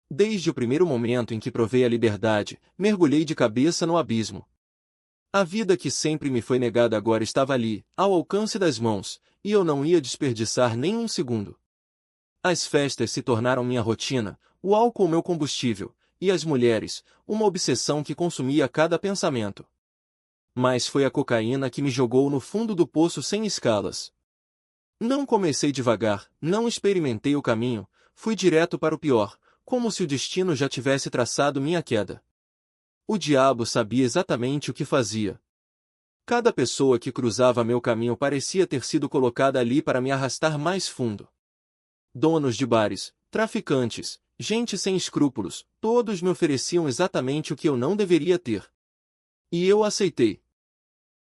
Desde o primeiro momento em que provei a liberdade, mergulhei de cabeça no abismo. A vida que sempre me foi negada agora estava ali, ao alcance das mãos, e eu não ia desperdiçar nem um segundo. As festas se tornaram minha rotina, o álcool meu combustível, e as mulheres, uma obsessão que consumia cada pensamento. Mas foi a cocaína que me jogou no fundo do poço sem escalas. Não comecei devagar, não experimentei o caminho, fui direto para o pior, como se o destino já tivesse traçado minha queda. O diabo sabia exatamente o que fazia. Cada pessoa que cruzava meu caminho parecia ter sido colocada ali para me arrastar mais fundo. Donos de bares, traficantes, gente sem escrúpulos, todos me ofereciam exatamente o que eu não deveria ter. E eu aceitei.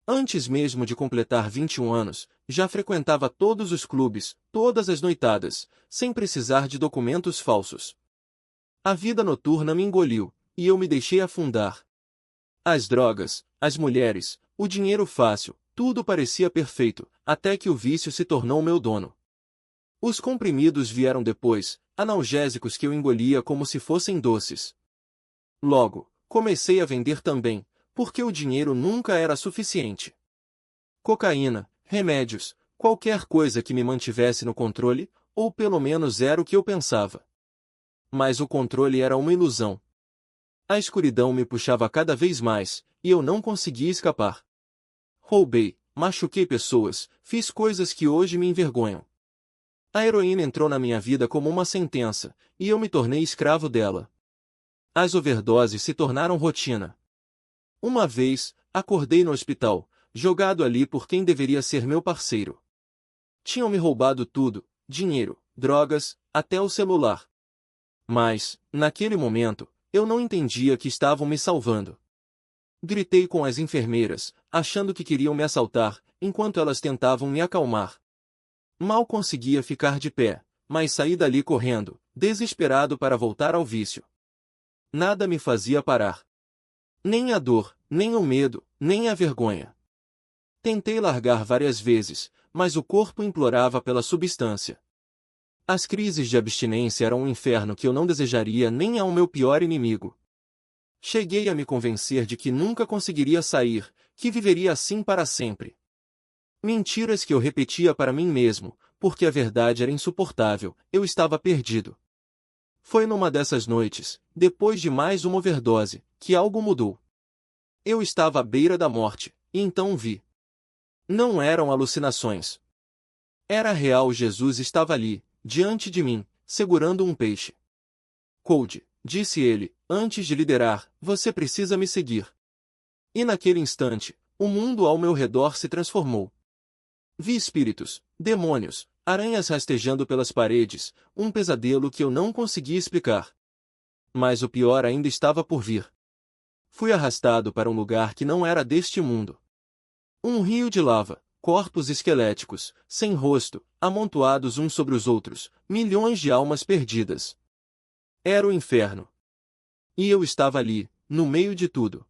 Antes mesmo de completar 21 anos, já frequentava todos os clubes, todas as noitadas, sem precisar de documentos falsos. A vida noturna me engoliu, e eu me deixei afundar. As drogas, as mulheres, o dinheiro fácil, tudo parecia perfeito, até que o vício se tornou meu dono. Os comprimidos vieram depois, analgésicos que eu engolia como se fossem doces. Logo, comecei a vender também, porque o dinheiro nunca era suficiente. Cocaína, remédios, qualquer coisa que me mantivesse no controle, ou pelo menos era o que eu pensava. Mas o controle era uma ilusão. A escuridão me puxava cada vez mais, e eu não conseguia escapar. Roubei, machuquei pessoas, fiz coisas que hoje me envergonham. A heroína entrou na minha vida como uma sentença, e eu me tornei escravo dela. As overdoses se tornaram rotina. Uma vez, acordei no hospital, jogado ali por quem deveria ser meu parceiro. Tinham me roubado tudo, dinheiro, drogas, até o celular. Mas, naquele momento, eu não entendia que estavam me salvando. Gritei com as enfermeiras, achando que queriam me assaltar, enquanto elas tentavam me acalmar. Mal conseguia ficar de pé, mas saí dali correndo, desesperado para voltar ao vício. Nada me fazia parar. Nem a dor, nem o medo, nem a vergonha. Tentei largar várias vezes, mas o corpo implorava pela substância. As crises de abstinência eram um inferno que eu não desejaria nem ao meu pior inimigo. Cheguei a me convencer de que nunca conseguiria sair, que viveria assim para sempre. Mentiras que eu repetia para mim mesmo, porque a verdade era insuportável, eu estava perdido. Foi numa dessas noites, depois de mais uma overdose, que algo mudou. Eu estava à beira da morte, e então vi. Não eram alucinações. Era real, Jesus estava ali, diante de mim, segurando um peixe. Cody, disse ele, antes de liderar, você precisa me seguir. E naquele instante, o mundo ao meu redor se transformou. Vi espíritos, demônios, aranhas rastejando pelas paredes, um pesadelo que eu não conseguia explicar. Mas o pior ainda estava por vir. Fui arrastado para um lugar que não era deste mundo. Um rio de lava, corpos esqueléticos, sem rosto, amontoados uns sobre os outros, milhões de almas perdidas. Era o inferno. E eu estava ali, no meio de tudo.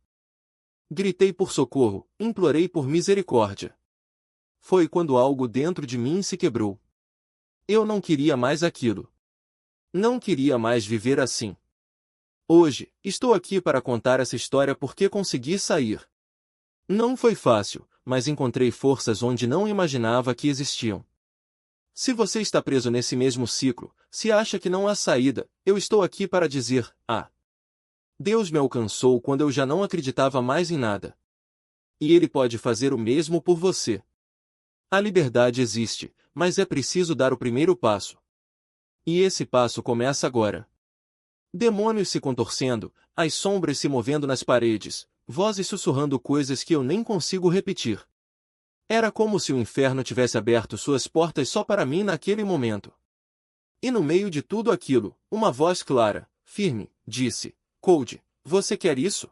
Gritei por socorro, implorei por misericórdia. Foi quando algo dentro de mim se quebrou. Eu não queria mais aquilo. Não queria mais viver assim. Hoje, estou aqui para contar essa história porque consegui sair. Não foi fácil, mas encontrei forças onde não imaginava que existiam. Se você está preso nesse mesmo ciclo, se acha que não há saída, eu estou aqui para dizer, Deus me alcançou quando eu já não acreditava mais em nada. E Ele pode fazer o mesmo por você. A liberdade existe, mas é preciso dar o primeiro passo. E esse passo começa agora. Demônios se contorcendo, as sombras se movendo nas paredes, vozes sussurrando coisas que eu nem consigo repetir. Era como se o inferno tivesse aberto suas portas só para mim naquele momento. E no meio de tudo aquilo, uma voz clara, firme, disse, Cody, você quer isso?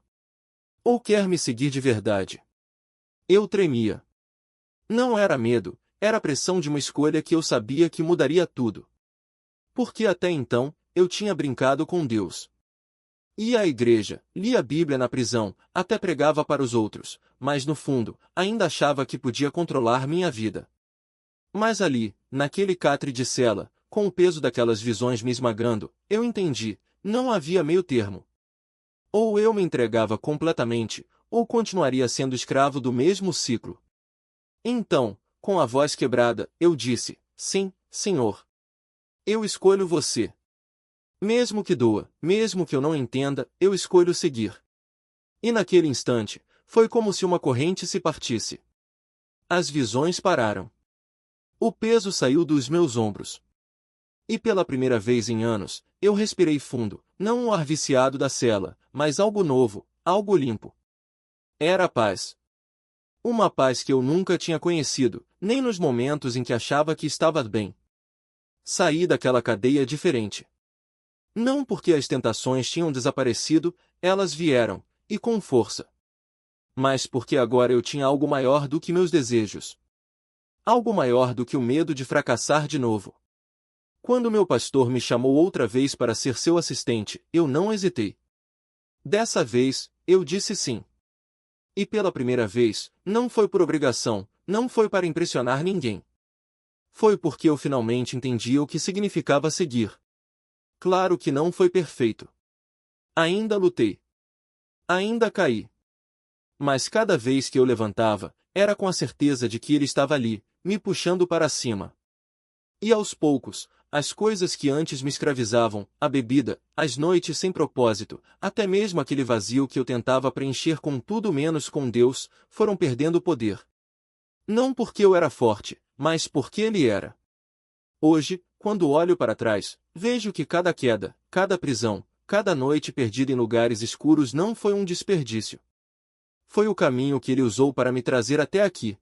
Ou quer me seguir de verdade? Eu tremia. Não era medo, era a pressão de uma escolha que eu sabia que mudaria tudo. Porque até então, eu tinha brincado com Deus. Ia à igreja, lia a Bíblia na prisão, até pregava para os outros, mas no fundo, ainda achava que podia controlar minha vida. Mas ali, naquele catre de cela, com o peso daquelas visões me esmagando, eu entendi, Não havia meio termo. Ou eu me entregava completamente, ou continuaria sendo escravo do mesmo ciclo. Então, com a voz quebrada, eu disse: sim, Senhor. Eu escolho você. Mesmo que doa, mesmo que eu não entenda, eu escolho seguir. E naquele instante, foi como se uma corrente se partisse. As visões pararam. O peso saiu dos meus ombros. E pela primeira vez em anos, eu respirei fundo, não o ar viciado da cela, mas algo novo, algo limpo. Era a paz. Uma paz que eu nunca tinha conhecido, nem nos momentos em que achava que estava bem. Saí daquela cadeia diferente. Não porque as tentações tinham desaparecido, elas vieram, e com força. Mas porque agora eu tinha algo maior do que meus desejos. Algo maior do que o medo de fracassar de novo. Quando meu pastor me chamou outra vez para ser seu assistente, eu não hesitei. Dessa vez, eu disse sim. E pela primeira vez, não foi por obrigação, não foi para impressionar ninguém. Foi porque eu finalmente entendia o que significava seguir. Claro que não foi perfeito. Ainda lutei. Ainda caí. Mas cada vez que eu levantava, era com a certeza de que ele estava ali, me puxando para cima. E aos poucos, as coisas que antes me escravizavam, a bebida, as noites sem propósito, até mesmo aquele vazio que eu tentava preencher com tudo menos com Deus, foram perdendo poder. Não porque eu era forte, mas porque ele era. Hoje, quando olho para trás, vejo que cada queda, cada prisão, cada noite perdida em lugares escuros não foi um desperdício. Foi o caminho que ele usou para me trazer até aqui.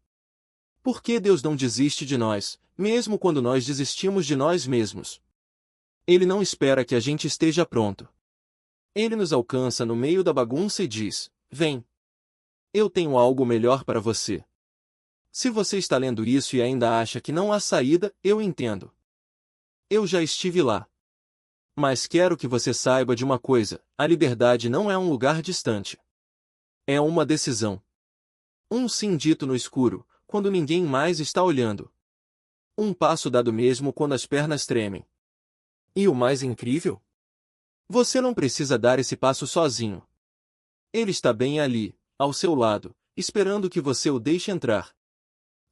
Por que Deus não desiste de nós, mesmo quando nós desistimos de nós mesmos? Ele não espera que a gente esteja pronto. Ele nos alcança no meio da bagunça e diz: vem. Eu tenho algo melhor para você. Se você está lendo isso e ainda acha que não há saída, eu entendo. Eu já estive lá. Mas quero que você saiba de uma coisa: a liberdade não é um lugar distante. É uma decisão. Um sim dito no escuro, quando ninguém mais está olhando. Um passo dado mesmo quando as pernas tremem. E o mais incrível? Você não precisa dar esse passo sozinho. Ele está bem ali, ao seu lado, esperando que você o deixe entrar.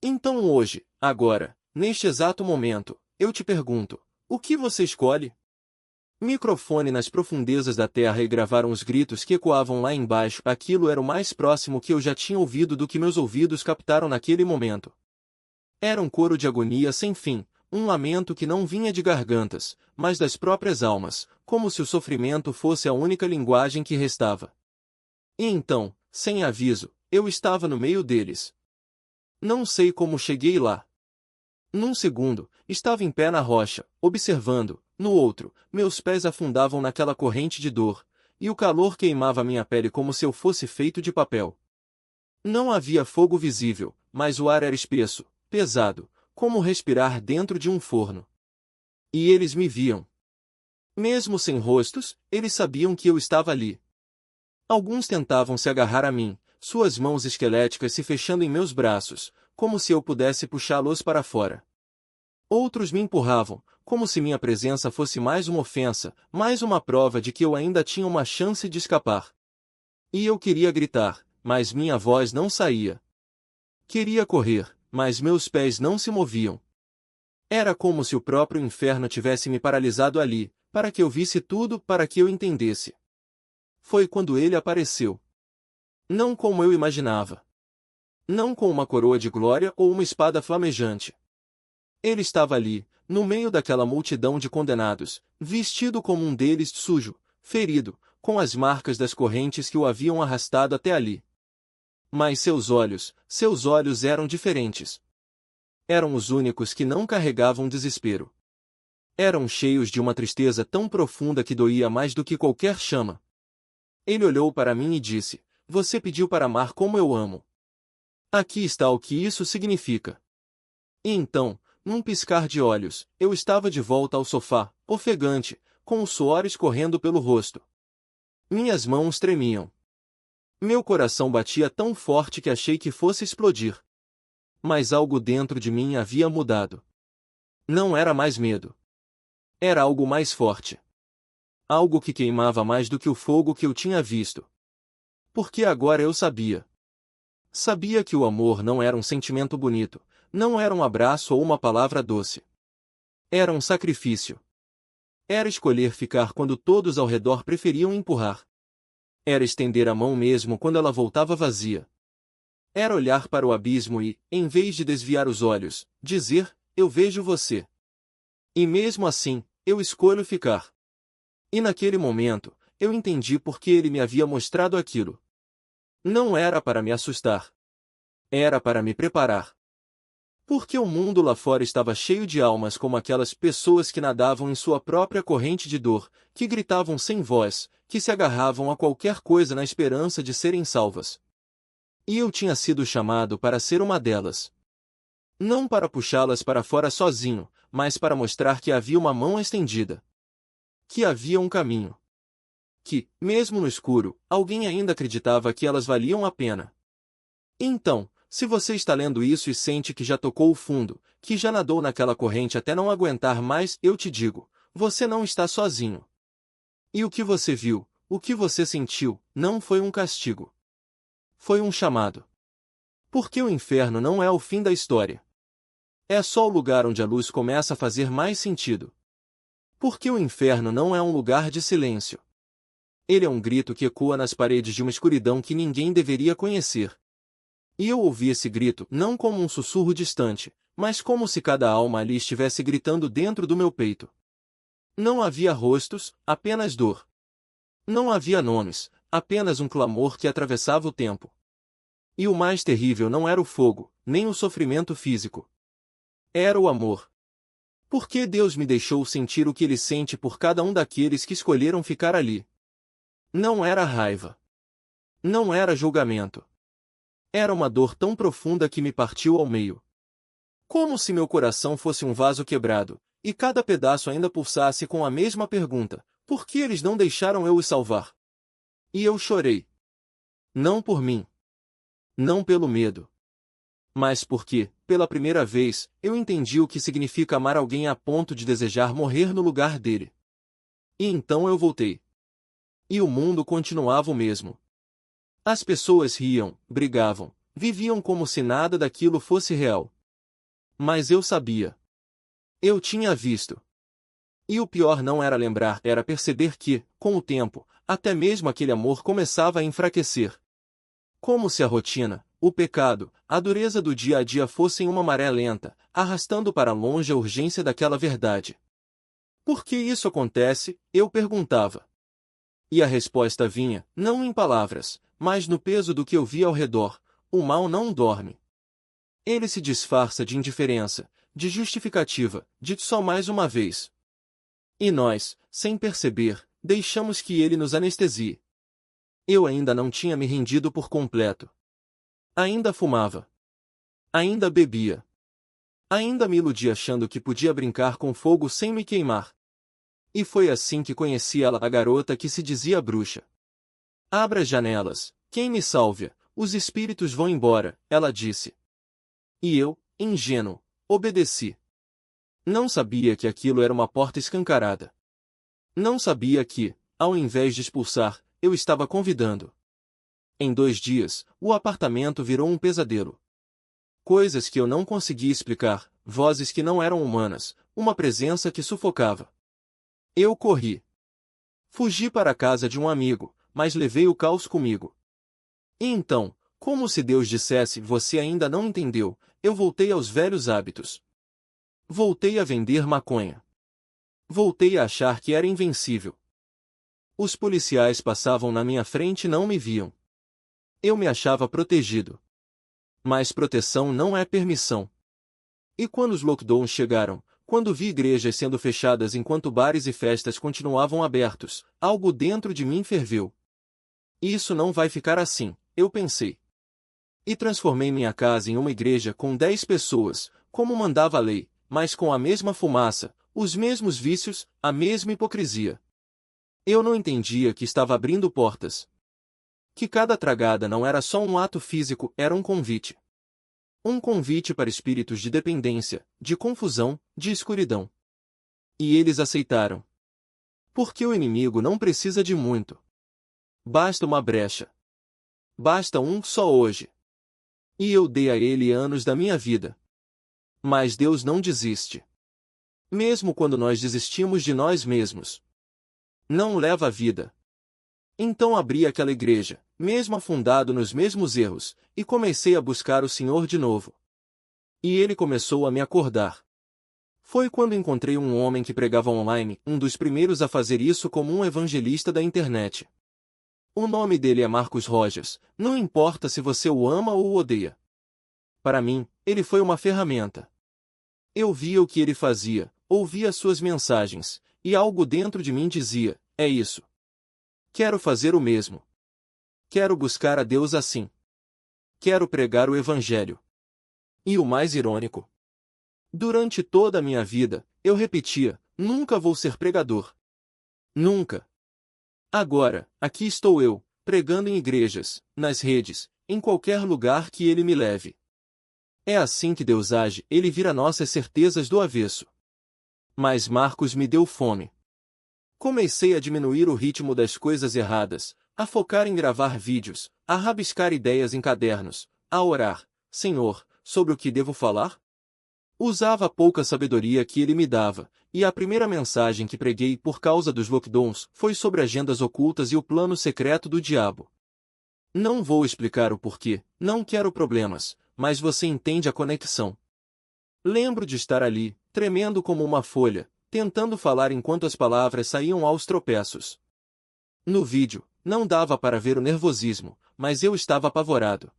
Então hoje, agora, neste exato momento, eu te pergunto: o que você escolhe? Microfone nas profundezas da terra e gravaram os gritos que ecoavam lá embaixo. Aquilo era o mais próximo que eu já tinha ouvido do que meus ouvidos captaram naquele momento. Era um coro de agonia sem fim, um lamento que não vinha de gargantas, mas das próprias almas, como se o sofrimento fosse a única linguagem que restava. E então, sem aviso, eu estava no meio deles. Não sei como cheguei lá. Num segundo, estava em pé na rocha, observando. No outro, meus pés afundavam naquela corrente de dor, e o calor queimava minha pele como se eu fosse feito de papel. Não havia fogo visível, mas o ar era espesso, pesado, como respirar dentro de um forno. E eles me viam. Mesmo sem rostos, eles sabiam que eu estava ali. Alguns tentavam se agarrar a mim, suas mãos esqueléticas se fechando em meus braços, como se eu pudesse puxá-los para fora. Outros me empurravam, como se minha presença fosse mais uma ofensa, mais uma prova de que eu ainda tinha uma chance de escapar. E eu queria gritar, mas minha voz não saía. Queria correr, mas meus pés não se moviam. Era como se o próprio inferno tivesse me paralisado ali, para que eu visse tudo, para que eu entendesse. Foi quando ele apareceu. Não como eu imaginava. Não com uma coroa de glória ou uma espada flamejante. Ele estava ali, no meio daquela multidão de condenados, vestido como um deles, sujo, ferido, com as marcas das correntes que o haviam arrastado até ali. Mas seus olhos eram diferentes. Eram os únicos que não carregavam desespero. Eram cheios de uma tristeza tão profunda que doía mais do que qualquer chama. Ele olhou para mim e disse: você pediu para amar como eu amo. Aqui está o que isso significa. E então, num piscar de olhos, eu estava de volta ao sofá, ofegante, com o suor escorrendo pelo rosto. Minhas mãos tremiam. Meu coração batia tão forte que achei que fosse explodir. Mas algo dentro de mim havia mudado. Não era mais medo. Era algo mais forte. algo que queimava mais do que o fogo que eu tinha visto. Porque agora eu sabia. Sabia que o amor não era um sentimento bonito, não era um abraço ou uma palavra doce. Era um sacrifício. Era escolher ficar quando todos ao redor preferiam empurrar. Era estender a mão mesmo quando ela voltava vazia. Era olhar para o abismo e, em vez de desviar os olhos, dizer, eu vejo você. E mesmo assim, eu escolho ficar. E naquele momento, eu entendi por que ele me havia mostrado aquilo. Não era para me assustar. Era para me preparar. Porque o mundo lá fora estava cheio de almas como aquelas pessoas que nadavam em sua própria corrente de dor, que gritavam sem voz, que se agarravam a qualquer coisa na esperança de serem salvas. E eu tinha sido chamado para ser uma delas. Não para puxá-las para fora sozinho, mas para mostrar que havia uma mão estendida. Que havia um caminho. Que, mesmo no escuro, alguém ainda acreditava que elas valiam a pena. Então, se você está lendo isso e sente que já tocou o fundo, que já nadou naquela corrente até não aguentar mais, eu te digo, você não está sozinho. E o que você viu, o que você sentiu, não foi um castigo. Foi um chamado. Porque o inferno não é o fim da história. É só o lugar onde a luz começa a fazer mais sentido. Porque o inferno não é um lugar de silêncio. Ele é um grito que ecoa nas paredes de uma escuridão que ninguém deveria conhecer. E eu ouvi esse grito não como um sussurro distante, mas como se cada alma ali estivesse gritando dentro do meu peito. Não havia rostos, apenas dor. Não havia nomes, apenas um clamor que atravessava o tempo. E o mais terrível não era o fogo, nem o sofrimento físico. Era o amor. Porque Deus me deixou sentir o que Ele sente por cada um daqueles que escolheram ficar ali. Não era raiva. Não era julgamento. Era uma dor tão profunda que me partiu ao meio. Como se meu coração fosse um vaso quebrado, e cada pedaço ainda pulsasse com a mesma pergunta: por que eles não deixaram eu os salvar? E eu chorei. Não por mim. Não pelo medo. Mas porque, pela primeira vez, eu entendi o que significa amar alguém a ponto de desejar morrer no lugar dele. E então eu voltei. E o mundo continuava o mesmo. As pessoas riam, brigavam, viviam como se nada daquilo fosse real. Mas eu sabia. Eu tinha visto. E o pior não era lembrar, era perceber que, com o tempo, até mesmo aquele amor começava a enfraquecer. Como se a rotina, o pecado, a dureza do dia a dia fossem uma maré lenta, arrastando para longe a urgência daquela verdade. Por que isso acontece? Eu perguntava. E a resposta vinha, não em palavras, mas no peso do que eu via ao redor: o mal não dorme. Ele se disfarça de indiferença, de justificativa, de só mais uma vez. E nós, sem perceber, deixamos que ele nos anestesie. Eu ainda não tinha me rendido por completo. Ainda fumava. Ainda bebia. Ainda me iludia achando que podia brincar com fogo sem me queimar. E foi assim que conheci ela, a garota que se dizia bruxa. Abra as janelas, quem me salve, os espíritos vão embora, ela disse. E eu, ingênuo, obedeci. Não sabia que aquilo era uma porta escancarada. Não sabia que, ao invés de expulsar, eu estava convidando. Em 2 dias, o apartamento virou um pesadelo. Coisas que eu não conseguia explicar, vozes que não eram humanas, uma presença que sufocava. Eu corri. Fugi para a casa de um amigo, mas levei o caos comigo. E então, como se Deus dissesse: você ainda não entendeu, eu voltei aos velhos hábitos. Voltei a vender maconha. Voltei a achar que era invencível. Os policiais passavam na minha frente e não me viam. Eu me achava protegido. Mas proteção não é permissão. E quando os lockdowns chegaram, quando vi igrejas sendo fechadas enquanto bares e festas continuavam abertos, algo dentro de mim ferveu. Isso não vai ficar assim, eu pensei. E transformei minha casa em uma igreja com 10 pessoas, como mandava a lei, mas com a mesma fumaça, os mesmos vícios, a mesma hipocrisia. Eu não entendia que estava abrindo portas. Que cada tragada não era só um ato físico, era um convite. Um convite para espíritos de dependência, de confusão, de escuridão. E eles aceitaram. Porque o inimigo não precisa de muito. Basta uma brecha. Basta um só hoje. E eu dei a ele anos da minha vida. Mas Deus não desiste. Mesmo quando nós desistimos de nós mesmos. Não leva a vida. Então abri aquela igreja, mesmo afundado nos mesmos erros, e comecei a buscar o Senhor de novo. E ele começou a me acordar. Foi quando encontrei um homem que pregava online, um dos primeiros a fazer isso como um evangelista da internet. O nome dele é Marcus Rogers, não importa se você o ama ou o odeia. Para mim, ele foi uma ferramenta. Eu via o que ele fazia, ouvia suas mensagens, e algo dentro de mim dizia, é isso. Quero fazer o mesmo. Quero buscar a Deus assim. Quero pregar o Evangelho. E o mais irônico? Durante toda a minha vida, eu repetia, nunca vou ser pregador. Nunca. Agora, aqui estou eu, pregando em igrejas, nas redes, em qualquer lugar que ele me leve. É assim que Deus age, ele vira nossas certezas do avesso. Mas Marcos me deu fome. Comecei a diminuir o ritmo das coisas erradas, a focar em gravar vídeos, a rabiscar ideias em cadernos, a orar, Senhor, sobre o que devo falar? Usava a pouca sabedoria que ele me dava, e a primeira mensagem que preguei por causa dos lockdowns foi sobre agendas ocultas e o plano secreto do diabo. Não vou explicar o porquê, não quero problemas, mas você entende a conexão. Lembro de estar ali, tremendo como uma folha, tentando falar enquanto as palavras saíam aos tropeços. No vídeo, não dava para ver o nervosismo, mas eu estava apavorado.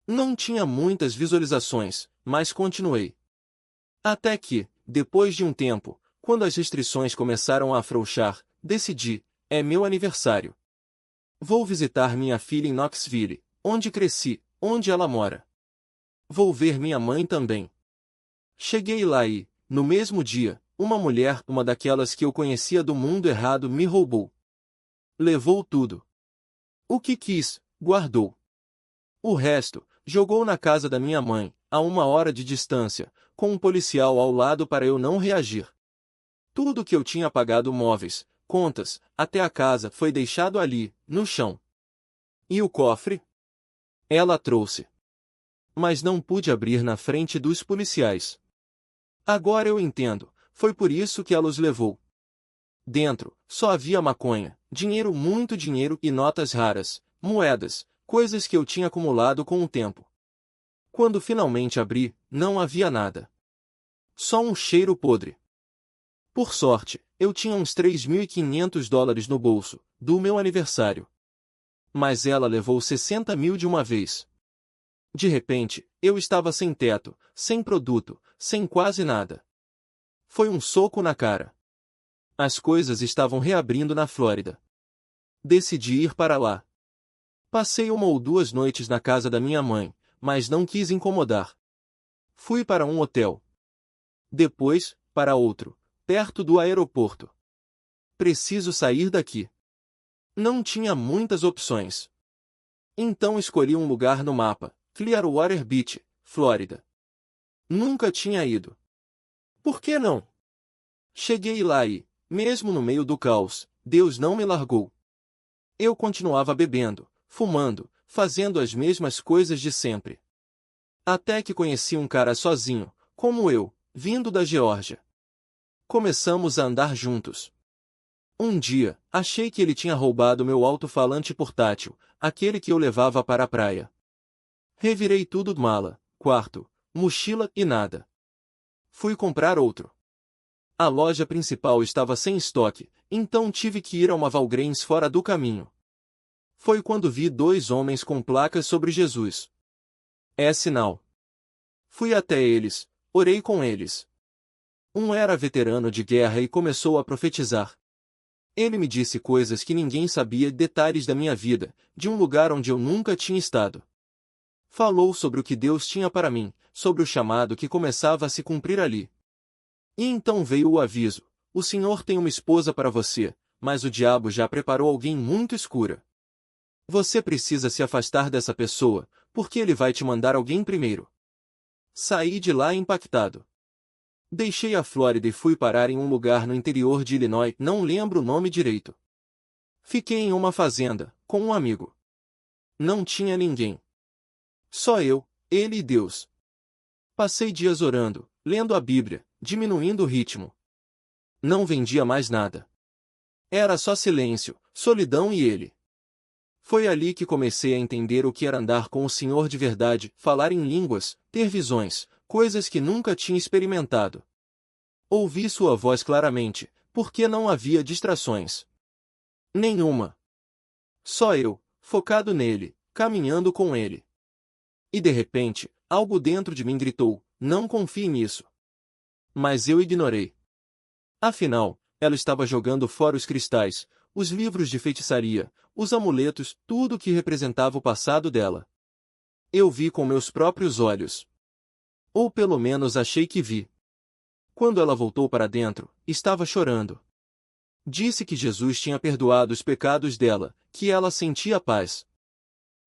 Não tinha muitas visualizações, mas continuei. Até que, depois de um tempo, quando as restrições começaram a afrouxar, decidi, é meu aniversário. Vou visitar minha filha em Knoxville, onde cresci, onde ela mora. Vou ver minha mãe também. Cheguei lá e, no mesmo dia, uma mulher, uma daquelas que eu conhecia do mundo errado, me roubou. Levou tudo. O que quis, guardou. O resto, jogou na casa da minha mãe, a 1 hora de distância, com um policial ao lado para eu não reagir. Tudo que eu tinha pagado móveis, contas, até a casa foi deixado ali, no chão. E o cofre? Ela trouxe. Mas não pude abrir na frente dos policiais. Agora eu entendo, foi por isso que ela os levou. Dentro, só havia maconha, dinheiro, muito dinheiro e notas raras, moedas, coisas que eu tinha acumulado com o tempo. Quando finalmente abri, não havia nada. Só um cheiro podre. Por sorte, eu tinha uns $3.500 no bolso, do meu aniversário. Mas ela levou 60 mil de uma vez. De repente, eu estava sem teto, sem produto, sem quase nada. Foi um soco na cara. As coisas estavam reabrindo na Flórida. Decidi ir para lá. Passei 1 ou 2 noites na casa da minha mãe, mas não quis incomodar. Fui para um hotel. Depois, para outro, perto do aeroporto. Preciso sair daqui. Não tinha muitas opções. Então escolhi um lugar no mapa, Clearwater Beach, Flórida. Nunca tinha ido. Por que não? Cheguei lá e, mesmo no meio do caos, Deus não me largou. Eu continuava bebendo, fumando, fazendo as mesmas coisas de sempre. Até que conheci um cara sozinho, como eu, vindo da Geórgia. Começamos a andar juntos. Um dia, achei que ele tinha roubado meu alto-falante portátil, aquele que eu levava para a praia. Revirei tudo: mala, quarto, mochila e nada. Fui comprar outro. A loja principal estava sem estoque, então tive que ir a uma Walgreens fora do caminho. Foi quando vi 2 homens com placas sobre Jesus. É sinal. Fui até eles, orei com eles. Um era veterano de guerra e começou a profetizar. Ele me disse coisas que ninguém sabia, detalhes da minha vida, de um lugar onde eu nunca tinha estado. Falou sobre o que Deus tinha para mim, sobre o chamado que começava a se cumprir ali. E então veio o aviso: o Senhor tem uma esposa para você, mas o diabo já preparou alguém muito escura. Você precisa se afastar dessa pessoa, porque ele vai te mandar alguém primeiro. Saí de lá impactado. Deixei a Flórida e fui parar em um lugar no interior de Illinois, não lembro o nome direito. Fiquei em uma fazenda, com um amigo. Não tinha ninguém. Só eu, ele e Deus. Passei dias orando, lendo a Bíblia, diminuindo o ritmo. Não vendia mais nada. Era só silêncio, solidão e ele. Foi ali que comecei a entender o que era andar com o Senhor de verdade, falar em línguas, ter visões, coisas que nunca tinha experimentado. Ouvi sua voz claramente, porque não havia distrações. Nenhuma. Só eu, focado nele, caminhando com ele. E de repente, algo dentro de mim gritou, não confie nisso. Mas eu ignorei. Afinal, ela estava jogando fora os cristais, os livros de feitiçaria, os amuletos, tudo o que representava o passado dela. Eu vi com meus próprios olhos. Ou pelo menos achei que vi. Quando ela voltou para dentro, estava chorando. Disse que Jesus tinha perdoado os pecados dela, que ela sentia paz.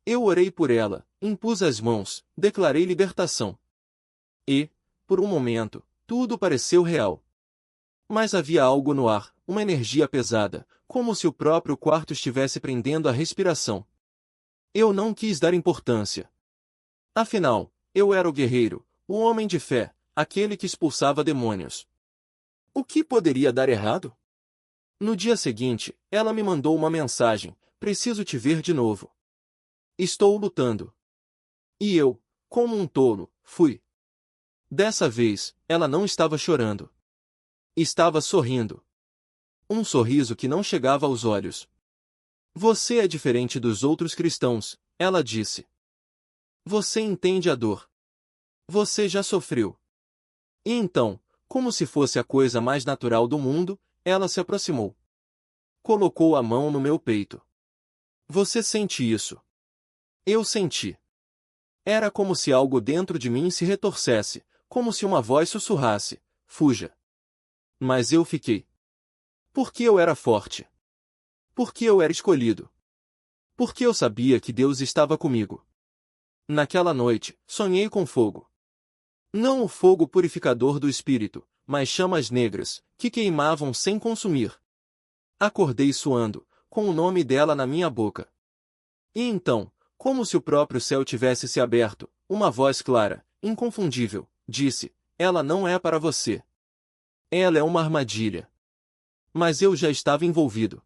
Eu orei por ela, impus as mãos, declarei libertação. E, por um momento, tudo pareceu real. Mas havia algo no ar, uma energia pesada, como se o próprio quarto estivesse prendendo a respiração. Eu não quis dar importância. Afinal, eu era o guerreiro, o homem de fé, aquele que expulsava demônios. O que poderia dar errado? No dia seguinte, ela me mandou uma mensagem: preciso te ver de novo. Estou lutando. E eu, como um tolo, fui. Dessa vez, ela não estava chorando. Estava sorrindo. Um sorriso que não chegava aos olhos. Você é diferente dos outros cristãos, ela disse. Você entende a dor. Você já sofreu. E então, como se fosse a coisa mais natural do mundo, ela se aproximou. Colocou a mão no meu peito. Você sente isso? Eu senti. Era como se algo dentro de mim se retorcesse, como se uma voz sussurrasse, fuja. Mas eu fiquei. Porque eu era forte. Porque eu era escolhido. Porque eu sabia que Deus estava comigo. Naquela noite, sonhei com fogo. Não o fogo purificador do espírito, mas chamas negras, que queimavam sem consumir. Acordei suando, com o nome dela na minha boca. E então, como se o próprio céu tivesse se aberto, uma voz clara, inconfundível, disse: ela não é para você. Ela é uma armadilha. Mas eu já estava envolvido.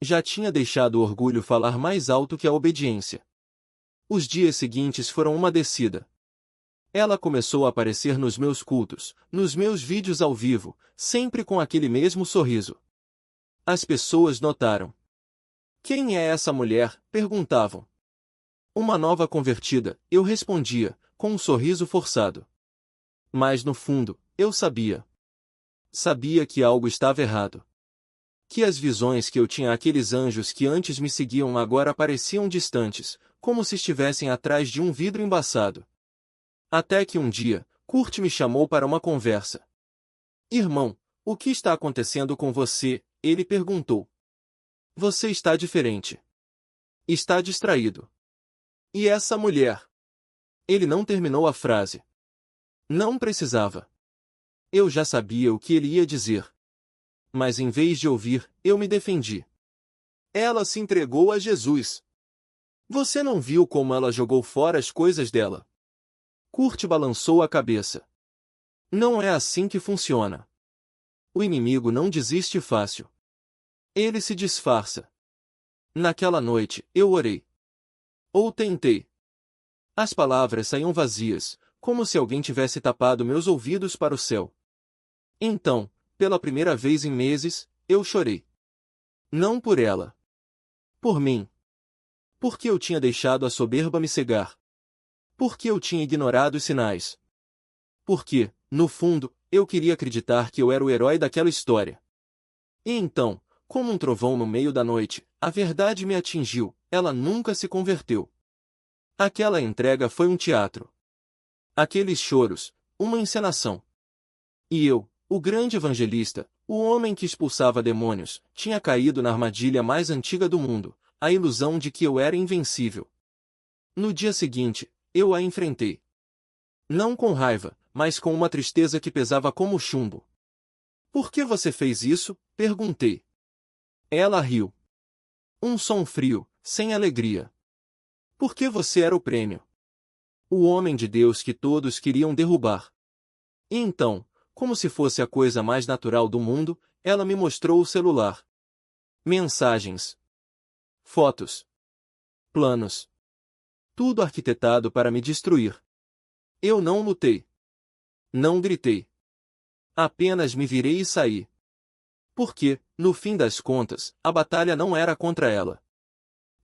Já tinha deixado o orgulho falar mais alto que a obediência. Os dias seguintes foram uma descida. Ela começou a aparecer nos meus cultos, nos meus vídeos ao vivo, sempre com aquele mesmo sorriso. As pessoas notaram. Quem é essa mulher? Perguntavam. Uma nova convertida, eu respondia, com um sorriso forçado. Mas no fundo, eu sabia. Sabia que algo estava errado. Que as visões que eu tinha àqueles anjos que antes me seguiam agora pareciam distantes, como se estivessem atrás de um vidro embaçado. Até que um dia, Kurt me chamou para uma conversa. Irmão, o que está acontecendo com você? Ele perguntou. Você está diferente. Está distraído. E essa mulher? Ele não terminou a frase. Não precisava. Eu já sabia o que ele ia dizer. Mas em vez de ouvir, eu me defendi. Ela se entregou a Jesus. Você não viu como ela jogou fora as coisas dela? Kurt balançou a cabeça. Não é assim que funciona. O inimigo não desiste fácil. Ele se disfarça. Naquela noite, eu orei. Ou tentei. As palavras saíam vazias, como se alguém tivesse tapado meus ouvidos para o céu. Então, pela primeira vez em meses, eu chorei. Não por ela. Por mim. Porque eu tinha deixado a soberba me cegar. Porque eu tinha ignorado os sinais. Porque, no fundo, eu queria acreditar que eu era o herói daquela história. E então, como um trovão no meio da noite, a verdade me atingiu, ela nunca se converteu. Aquela entrega foi um teatro. Aqueles choros, uma encenação. E eu, o grande evangelista, o homem que expulsava demônios, tinha caído na armadilha mais antiga do mundo, a ilusão de que eu era invencível. No dia seguinte, eu a enfrentei. Não com raiva, mas com uma tristeza que pesava como chumbo. Por que você fez isso? Perguntei. Ela riu. Um som frio, sem alegria. Porque você era o prêmio. O homem de Deus que todos queriam derrubar. E então, como se fosse a coisa mais natural do mundo, ela me mostrou o celular. Mensagens. Fotos. Planos. Tudo arquitetado para me destruir. Eu não lutei. Não gritei. Apenas me virei e saí. Porque, no fim das contas, a batalha não era contra ela.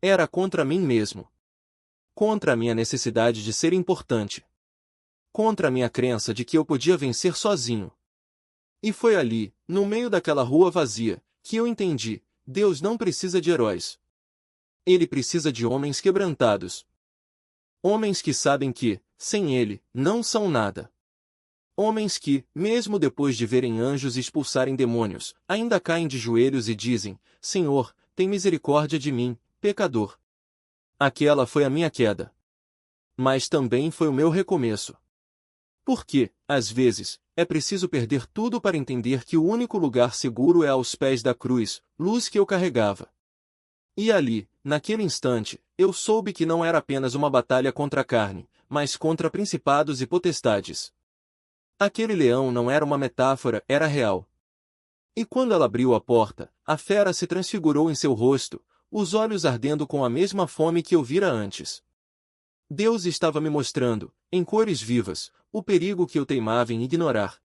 Era contra mim mesmo. Contra a minha necessidade de ser importante. Contra a minha crença de que eu podia vencer sozinho. E foi ali, no meio daquela rua vazia, que eu entendi: Deus não precisa de heróis. Ele precisa de homens quebrantados. Homens que sabem que, sem Ele, não são nada. Homens que, mesmo depois de verem anjos expulsarem demônios, ainda caem de joelhos e dizem: Senhor, tem misericórdia de mim, pecador. Aquela foi a minha queda. Mas também foi o meu recomeço. Porque, às vezes, é preciso perder tudo para entender que o único lugar seguro é aos pés da cruz, luz que eu carregava. E ali, naquele instante, eu soube que não era apenas uma batalha contra a carne, mas contra principados e potestades. Aquele leão não era uma metáfora, era real. E quando ela abriu a porta, a fera se transfigurou em seu rosto, os olhos ardendo com a mesma fome que eu vira antes. Deus estava me mostrando, em cores vivas, o perigo que eu teimava em ignorar.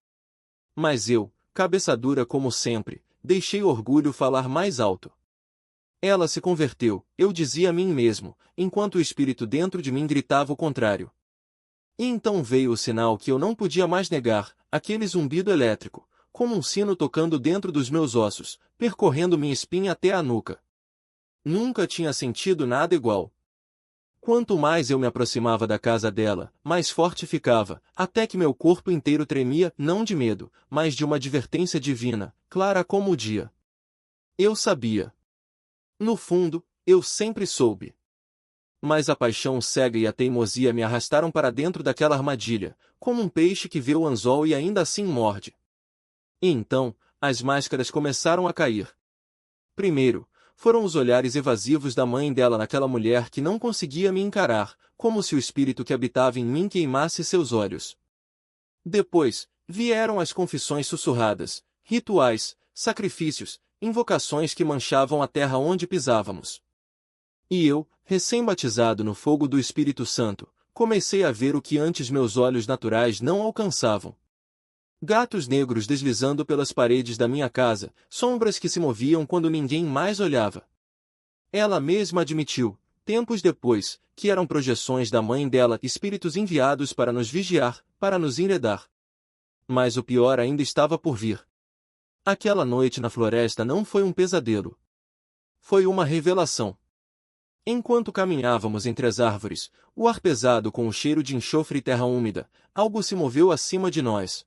Mas eu, cabeça dura como sempre, deixei o orgulho falar mais alto. Ela se converteu, eu dizia a mim mesmo, enquanto o espírito dentro de mim gritava o contrário. E então veio o sinal que eu não podia mais negar, aquele zumbido elétrico, como um sino tocando dentro dos meus ossos, percorrendo minha espinha até a nuca. Nunca tinha sentido nada igual. Quanto mais eu me aproximava da casa dela, mais forte ficava, até que meu corpo inteiro tremia, não de medo, mas de uma advertência divina, clara como o dia. Eu sabia. No fundo, eu sempre soube. Mas a paixão cega e a teimosia me arrastaram para dentro daquela armadilha, como um peixe que vê o anzol e ainda assim morde. E então, as máscaras começaram a cair. Primeiro, foram os olhares evasivos da mãe dela naquela mulher que não conseguia me encarar, como se o espírito que habitava em mim queimasse seus olhos. Depois, vieram as confissões sussurradas, rituais, sacrifícios, invocações que manchavam a terra onde pisávamos. E eu, recém-batizado no fogo do Espírito Santo, comecei a ver o que antes meus olhos naturais não alcançavam. Gatos negros deslizando pelas paredes da minha casa, sombras que se moviam quando ninguém mais olhava. Ela mesma admitiu, tempos depois, que eram projeções da mãe dela, espíritos enviados para nos vigiar, para nos enredar. Mas o pior ainda estava por vir. Aquela noite na floresta não foi um pesadelo. Foi uma revelação. Enquanto caminhávamos entre as árvores, o ar pesado com o cheiro de enxofre e terra úmida, algo se moveu acima de nós.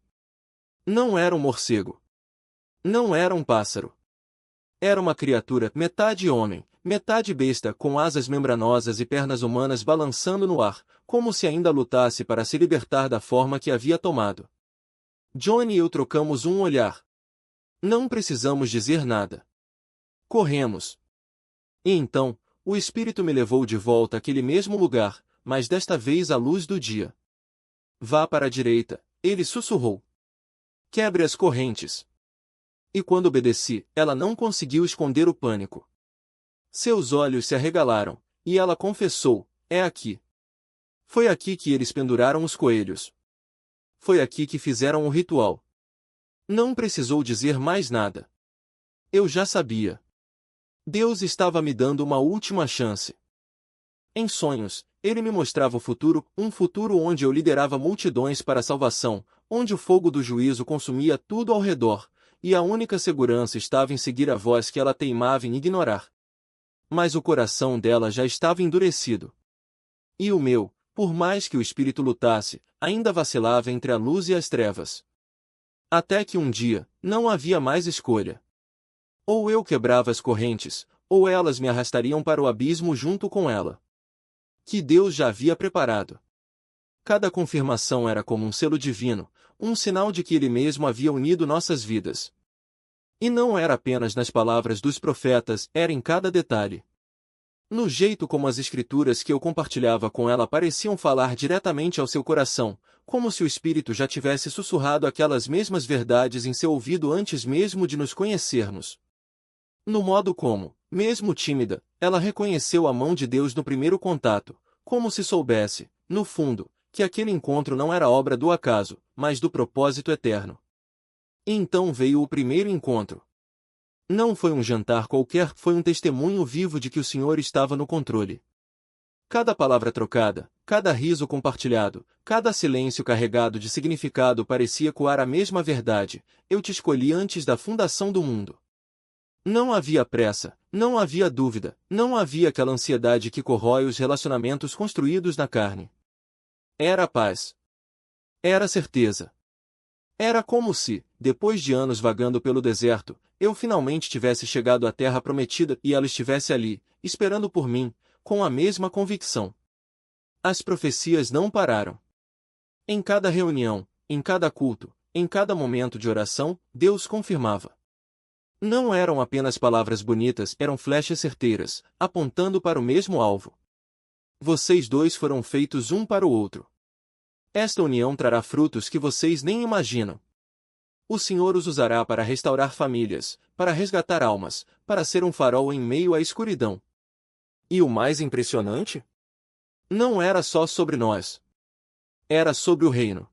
Não era um morcego. Não era um pássaro. Era uma criatura, metade homem, metade besta, com asas membranosas e pernas humanas balançando no ar, como se ainda lutasse para se libertar da forma que havia tomado. Johnny e eu trocamos um olhar. Não precisamos dizer nada. Corremos. E então, o espírito me levou de volta àquele mesmo lugar, mas desta vez à luz do dia. Vá para a direita, ele sussurrou. Quebre as correntes. E quando obedeci, ela não conseguiu esconder o pânico. Seus olhos se arregalaram, e ela confessou, é aqui. Foi aqui que eles penduraram os coelhos. Foi aqui que fizeram o ritual. Não precisou dizer mais nada. Eu já sabia. Deus estava me dando uma última chance. Em sonhos, ele me mostrava o futuro, um futuro onde eu liderava multidões para a salvação, onde o fogo do juízo consumia tudo ao redor, e a única segurança estava em seguir a voz que ela teimava em ignorar. Mas o coração dela já estava endurecido. E o meu, por mais que o espírito lutasse, ainda vacilava entre a luz e as trevas. Até que um dia, não havia mais escolha. Ou eu quebrava as correntes, ou elas me arrastariam para o abismo junto com ela. Que Deus já havia preparado. Cada confirmação era como um selo divino, um sinal de que ele mesmo havia unido nossas vidas. E não era apenas nas palavras dos profetas, era em cada detalhe. No jeito como as escrituras que eu compartilhava com ela pareciam falar diretamente ao seu coração, como se o Espírito já tivesse sussurrado aquelas mesmas verdades em seu ouvido antes mesmo de nos conhecermos. No modo como, mesmo tímida, ela reconheceu a mão de Deus no primeiro contato, como se soubesse, no fundo, que aquele encontro não era obra do acaso, mas do propósito eterno. E então veio o primeiro encontro. Não foi um jantar qualquer, foi um testemunho vivo de que o Senhor estava no controle. Cada palavra trocada, cada riso compartilhado, cada silêncio carregado de significado parecia coar a mesma verdade: eu te escolhi antes da fundação do mundo. Não havia pressa, não havia dúvida, não havia aquela ansiedade que corrói os relacionamentos construídos na carne. Era paz. Era certeza. Era como se, depois de anos vagando pelo deserto, eu finalmente tivesse chegado à terra prometida e ela estivesse ali, esperando por mim, com a mesma convicção. As profecias não pararam. Em cada reunião, em cada culto, em cada momento de oração, Deus confirmava. Não eram apenas palavras bonitas, eram flechas certeiras, apontando para o mesmo alvo. Vocês dois foram feitos um para o outro. Esta união trará frutos que vocês nem imaginam. O Senhor os usará para restaurar famílias, para resgatar almas, para ser um farol em meio à escuridão. E o mais impressionante? Não era só sobre nós. Era sobre o reino.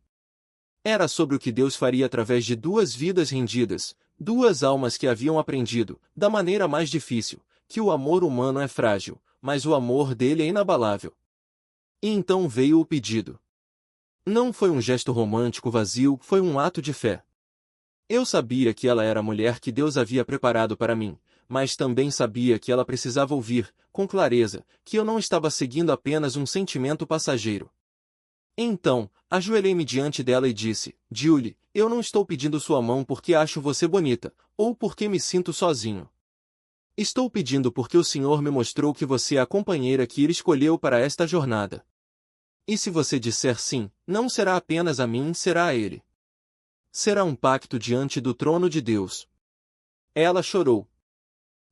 Era sobre o que Deus faria através de duas vidas rendidas, duas almas que haviam aprendido, da maneira mais difícil, que o amor humano é frágil, mas o amor dele é inabalável. E então veio o pedido. Não foi um gesto romântico vazio, foi um ato de fé. Eu sabia que ela era a mulher que Deus havia preparado para mim, mas também sabia que ela precisava ouvir, com clareza, que eu não estava seguindo apenas um sentimento passageiro. Então, ajoelhei-me diante dela e disse: Julie, eu não estou pedindo sua mão porque acho você bonita, ou porque me sinto sozinho. Estou pedindo porque o Senhor me mostrou que você é a companheira que Ele escolheu para esta jornada. E se você disser sim, não será apenas a mim, será a Ele. Será um pacto diante do trono de Deus. Ela chorou.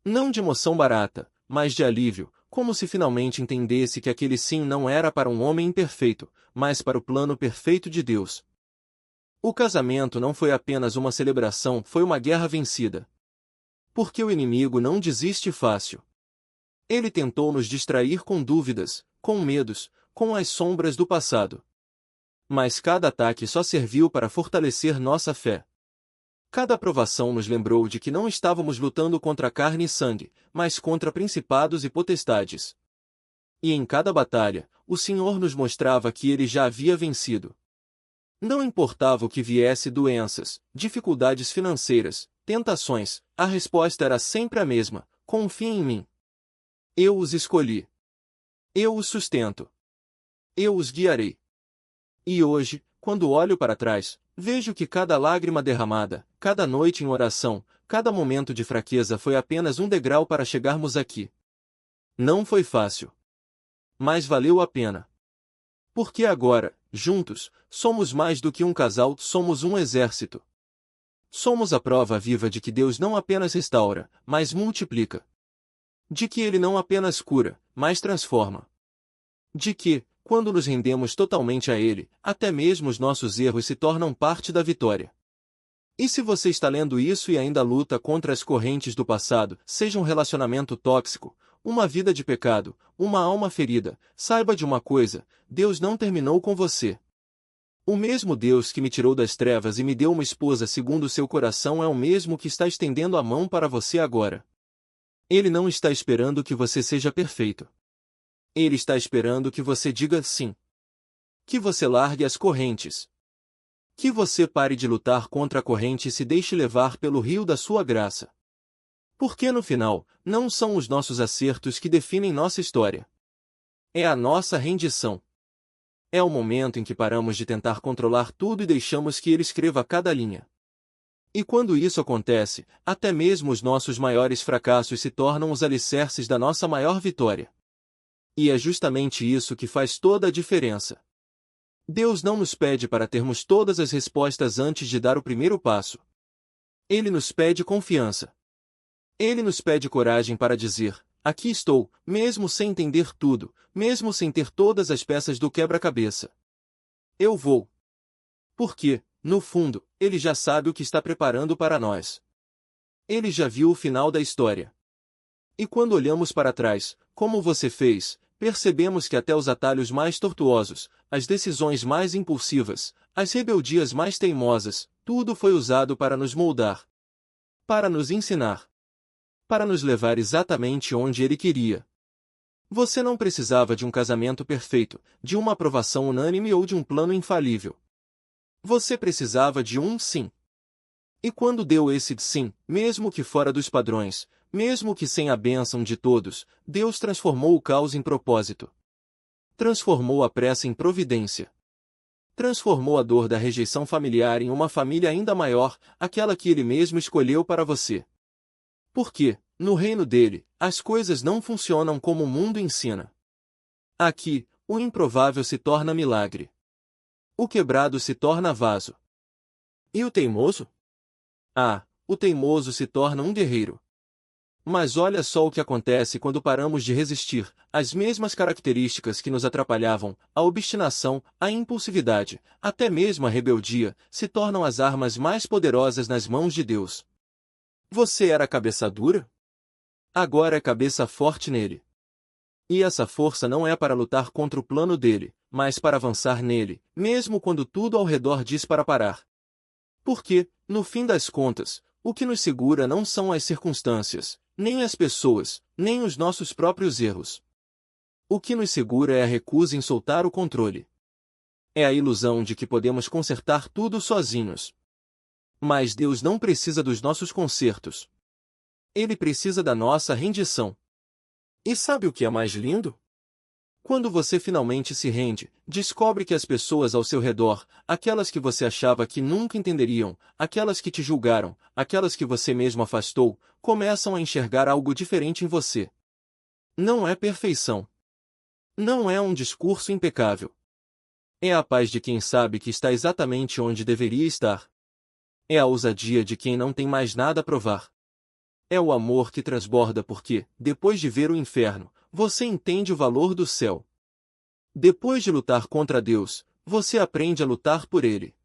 Não de emoção barata, mas de alívio, como se finalmente entendesse que aquele sim não era para um homem imperfeito, mas para o plano perfeito de Deus. O casamento não foi apenas uma celebração, foi uma guerra vencida. Porque o inimigo não desiste fácil. Ele tentou nos distrair com dúvidas, com medos, com as sombras do passado. Mas cada ataque só serviu para fortalecer nossa fé. Cada provação nos lembrou de que não estávamos lutando contra carne e sangue, mas contra principados e potestades. E em cada batalha, o Senhor nos mostrava que Ele já havia vencido. Não importava o que viesse: doenças, dificuldades financeiras, tentações, a resposta era sempre a mesma: confiem em mim. Eu os escolhi. Eu os sustento. Eu os guiarei. E hoje, quando olho para trás, vejo que cada lágrima derramada, cada noite em oração, cada momento de fraqueza foi apenas um degrau para chegarmos aqui. Não foi fácil. Mas valeu a pena. Porque agora, juntos, somos mais do que um casal, somos um exército. Somos a prova viva de que Deus não apenas restaura, mas multiplica. De que Ele não apenas cura, mas transforma. De que, quando nos rendemos totalmente a Ele, até mesmo os nossos erros se tornam parte da vitória. E se você está lendo isso e ainda luta contra as correntes do passado, seja um relacionamento tóxico, uma vida de pecado, uma alma ferida, saiba de uma coisa: Deus não terminou com você. O mesmo Deus que me tirou das trevas e me deu uma esposa segundo o seu coração é o mesmo que está estendendo a mão para você agora. Ele não está esperando que você seja perfeito. Ele está esperando que você diga sim. Que você largue as correntes. Que você pare de lutar contra a corrente e se deixe levar pelo rio da sua graça. Porque no final, não são os nossos acertos que definem nossa história. É a nossa rendição. É o momento em que paramos de tentar controlar tudo e deixamos que Ele escreva cada linha. E quando isso acontece, até mesmo os nossos maiores fracassos se tornam os alicerces da nossa maior vitória. E é justamente isso que faz toda a diferença. Deus não nos pede para termos todas as respostas antes de dar o primeiro passo. Ele nos pede confiança. Ele nos pede coragem para dizer: aqui estou, mesmo sem entender tudo, mesmo sem ter todas as peças do quebra-cabeça. Eu vou. Porque, no fundo, Ele já sabe o que está preparando para nós. Ele já viu o final da história. E quando olhamos para trás, como você fez, percebemos que até os atalhos mais tortuosos, as decisões mais impulsivas, as rebeldias mais teimosas, tudo foi usado para nos moldar. Para nos ensinar. Para nos levar exatamente onde Ele queria. Você não precisava de um casamento perfeito, de uma aprovação unânime ou de um plano infalível. Você precisava de um sim. E quando deu esse sim, mesmo que fora dos padrões, mesmo que sem a bênção de todos, Deus transformou o caos em propósito. Transformou a pressa em providência. Transformou a dor da rejeição familiar em uma família ainda maior, aquela que Ele mesmo escolheu para você. Porque, no reino dele, as coisas não funcionam como o mundo ensina. Aqui, o improvável se torna milagre. O quebrado se torna vaso. E o teimoso? Ah, o teimoso se torna um guerreiro. Mas olha só o que acontece quando paramos de resistir. As mesmas características que nos atrapalhavam, a obstinação, a impulsividade, até mesmo a rebeldia, se tornam as armas mais poderosas nas mãos de Deus. Você era cabeça dura? Agora é cabeça forte nele. E essa força não é para lutar contra o plano dele, mas para avançar nele, mesmo quando tudo ao redor diz para parar. Porque, no fim das contas, o que nos segura não são as circunstâncias, nem as pessoas, nem os nossos próprios erros. O que nos segura é a recusa em soltar o controle. É a ilusão de que podemos consertar tudo sozinhos. Mas Deus não precisa dos nossos consertos. Ele precisa da nossa rendição. E sabe o que é mais lindo? Quando você finalmente se rende, descobre que as pessoas ao seu redor, aquelas que você achava que nunca entenderiam, aquelas que te julgaram, aquelas que você mesmo afastou, começam a enxergar algo diferente em você. Não é perfeição. Não é um discurso impecável. É a paz de quem sabe que está exatamente onde deveria estar. É a ousadia de quem não tem mais nada a provar. É o amor que transborda porque, depois de ver o inferno, você entende o valor do céu. Depois de lutar contra Deus, você aprende a lutar por Ele.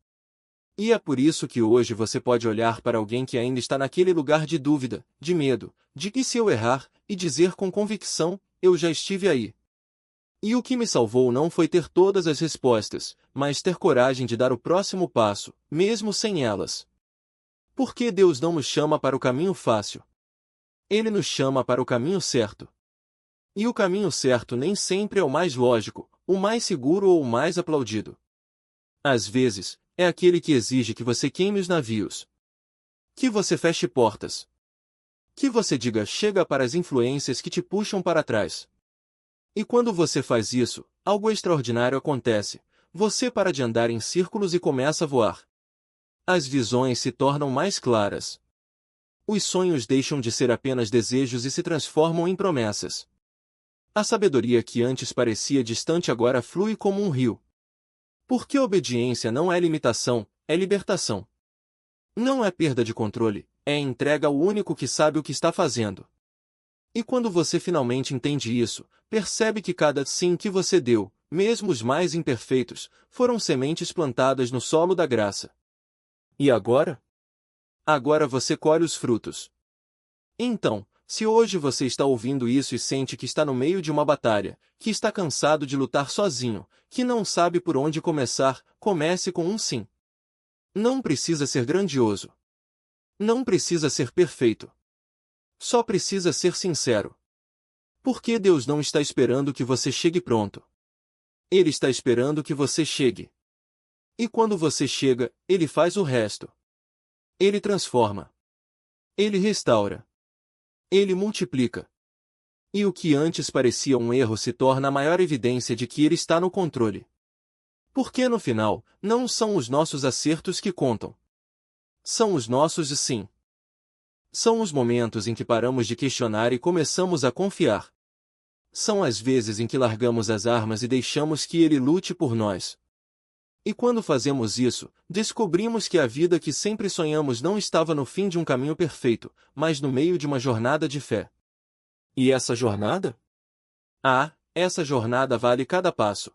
E é por isso que hoje você pode olhar para alguém que ainda está naquele lugar de dúvida, de medo, de que se eu errar, e dizer com convicção: eu já estive aí. E o que me salvou não foi ter todas as respostas, mas ter coragem de dar o próximo passo, mesmo sem elas. Porque Deus não nos chama para o caminho fácil. Ele nos chama para o caminho certo. E o caminho certo nem sempre é o mais lógico, o mais seguro ou o mais aplaudido. Às vezes, é aquele que exige que você queime os navios. Que você feche portas. Que você diga chega para as influências que te puxam para trás. E quando você faz isso, algo extraordinário acontece. Você para de andar em círculos e começa a voar. As visões se tornam mais claras. Os sonhos deixam de ser apenas desejos e se transformam em promessas. A sabedoria que antes parecia distante agora flui como um rio. Porque obediência não é limitação, é libertação. Não é perda de controle, é entrega ao único que sabe o que está fazendo. E quando você finalmente entende isso, percebe que cada sim que você deu, mesmo os mais imperfeitos, foram sementes plantadas no solo da graça. E agora? Agora você colhe os frutos. Então, se hoje você está ouvindo isso e sente que está no meio de uma batalha, que está cansado de lutar sozinho, que não sabe por onde começar, comece com um sim. Não precisa ser grandioso. Não precisa ser perfeito. Só precisa ser sincero. Porque Deus não está esperando que você chegue pronto. Ele está esperando que você chegue. E quando você chega, Ele faz o resto. Ele transforma. Ele restaura. Ele multiplica. E o que antes parecia um erro se torna a maior evidência de que Ele está no controle. Porque no final, não são os nossos acertos que contam. São os nossos sim. São os momentos em que paramos de questionar e começamos a confiar. São as vezes em que largamos as armas e deixamos que Ele lute por nós. E quando fazemos isso, descobrimos que a vida que sempre sonhamos não estava no fim de um caminho perfeito, mas no meio de uma jornada de fé. E essa jornada? Ah, essa jornada vale cada passo,